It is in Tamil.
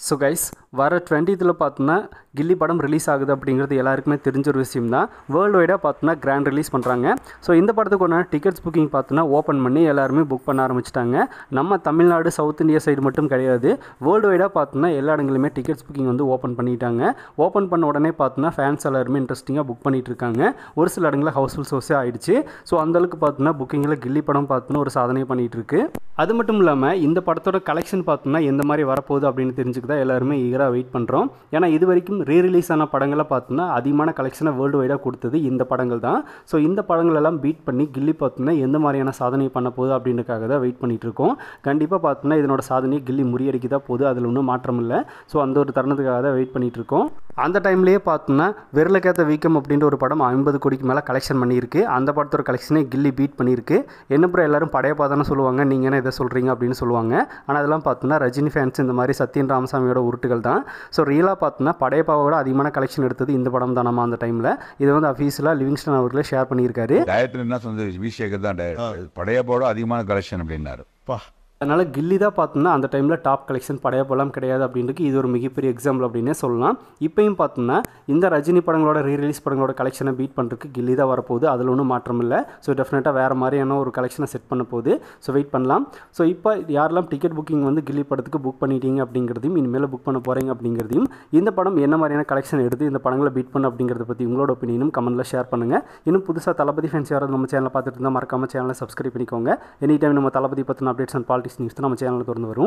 ஸோ கைஸ் வர 20th பார்த்தோன்னா கில்லி படம் ரிலீஸ் ஆகுது அப்படிங்கிறது எல்லாருக்குமே தெரிஞ்ச ஒரு விஷயம் தான். வேர்ல்டு வைடாக பார்த்தோன்னா கிராண்ட் ரிலீஸ் பண்ணுறாங்க. ஸோ இந்த படத்துக்கு ஒன்று டிக்கெட்ஸ் புக்கிங் பார்த்தோன்னா ஓப்பன் பண்ணி எல்லாருமே புக் பண்ண ஆரம்பிச்சிட்டாங்க. நம்ம தமிழ்நாடு சவுத் இந்தியா சைடு மட்டும் கிடையாது, வேர்ல்டு வைடாக பார்த்தோன்னா எல்லா இடங்களுமே டிக்கெட்ஸ் புக்கிங் வந்து ஓப்பன் பண்ணிட்டாங்க. ஓப்பன் பண்ண உடனே பார்த்தோன்னா ஃபேன்ஸ் எல்லாருமே இன்ட்ரெஸ்டிங்காக புக் பண்ணிட்டு இருக்காங்க. ஒரு சில இடங்களில் ஹவுஸ்ஃபுல் ஷோஸே ஆயிடுச்சு. ஸோ அந்தளவுக்கு பார்த்தோன்னா புக்கிங்கில் கில்லி படம் பார்த்தோன்னா ஒரு சாதனை பண்ணிகிட்டு இருக்கு. அது மட்டும் இல்லாமல் இந்த படத்தோட கலெக்ஷன் பார்த்தோன்னா எந்த மாதிரி வரப்போகுது அப்படின்னு தெரிஞ்சுக்க தான் எல்லாருமே ஈகராக வெயிட் பண்ணுறோம். ஏன்னா இது வரைக்கும் ரீரிலீஸ் ஆன படங்களை பார்த்தோன்னா அதிகமான கலெக்ஷனை வேர்ல்டு வைடாக கொடுத்தது இந்த படங்கள் தான். ஸோ இந்த படங்களெல்லாம் பீட் பண்ணி கில்லி பார்த்தோன்னா எந்த மாதிரியான சாதனை பண்ண போகுது அப்படின்றக்காக தான் வெயிட் பண்ணிகிட்டு இருக்கோம். கண்டிப்பாக பார்த்தோன்னா இதனோட சாதனையை கில்லி முறியடிக்க தான் போகுது, அதில் ஒன்றும் மாற்றம் இல்லை. ஸோ அந்த ஒரு தருணத்துக்காக தான் வெயிட் பண்ணிகிட்டு இருக்கோம். அந்த டைம்லேயே பார்த்தோன்னா விரலுக்கேற்ற வீக்கம் அப்படின்ற ஒரு படம் 50 கோடிக்கு மேலே கலெக்ஷன் பண்ணியிருக்கு. அந்த படத்தோட கலெக்ஷனே கில்லி பீட் பண்ணியிருக்கு. என்ன அப்புறம் எல்லாரும் படையப்பா தானே சொல்லுவாங்க, நீங்கள் என்ன இதை சொல்கிறீங்க அப்படின்னு சொல்லுவாங்க. ஆனால் அதெல்லாம் பார்த்தோன்னா ரஜினி ஃபேன்ஸ் இந்த மாதிரி சத்யன் ராமசாமியோட உருட்டுகள் தான். ஸோ ரியலாக பார்த்தோன்னா படையப்பாவோட அதிகமான கலெக்ஷன் எடுத்தது இந்த படம் தான். நம்ம அந்த டைமில் இதை வந்து அஃபீஷியலாக லிவிங்ஸ்டன் அவர்களே ஷேர் பண்ணியிருக்காரு. டயத்தில் என்ன சொன்னது, விஷேகர் தான் படையப்பாவோட அதிகமான கலெக்ஷன் அப்படின்னாரு. அதனால் கில்லி தான் பார்த்தோம்னா அந்த டைமில் டாப் கலெக்ஷன் படையப்பெல்லாம் கிடையாது அப்படின்றது இது ஒரு மிகப்பெரிய எக்ஸாம்பிள் அப்படின்னே சொல்லலாம். இப்போயும் பார்த்தோம்னா இந்த ரஜினி படங்களோட ரீரிலீஸ் படங்களோட கலெக்ஷனை பீட் பண்ணுறதுக்கு கில்லி தான் வரப்போகுது, அதில் ஒன்றும் மாற்றம் இல்லை. ஸோ டெஃபினட்டாக வேறு மாதிரியான ஒரு கலெக்ஷனை செட் பண்ண போகுது. ஸோ வெயிட் பண்ணலாம். ஸோ இப்போ யாரெல்லாம் டிக்கெட் புக்கிங் வந்து கில்லி படத்துக்கு புக் பண்ணிட்டீங்க அப்படிங்கிறதையும் இனிமேல் புக் பண்ண போகிறீங்க அப்படிங்கிறதையும் இந்த படம் என்ன மாதிரியான கலெக்ஷன் எடுத்து இந்த படங்களை பீட் பண்ண அப்படிங்கிறத பற்றி உங்களோட ஒப்பீனியனும் கமெண்ட்டில் ஷேர் பண்ணுங்கள். இன்னும் புதுசாக தளபதி ஃபேன்ஸ் யாராவது நம்ம சேனலை பார்த்துட்டு இருந்தால் மறக்காம சேனலை சப்ஸ்கிரைப் பண்ணிக்கோங்க. எனி டைம் நம்ம தளபதி பற்றின அப்டேட்ஸ் அண்ட் பாலிடிக்ஸ் நியூஸ் நம்ம சேனலில் தொடர்ந்து வரும்.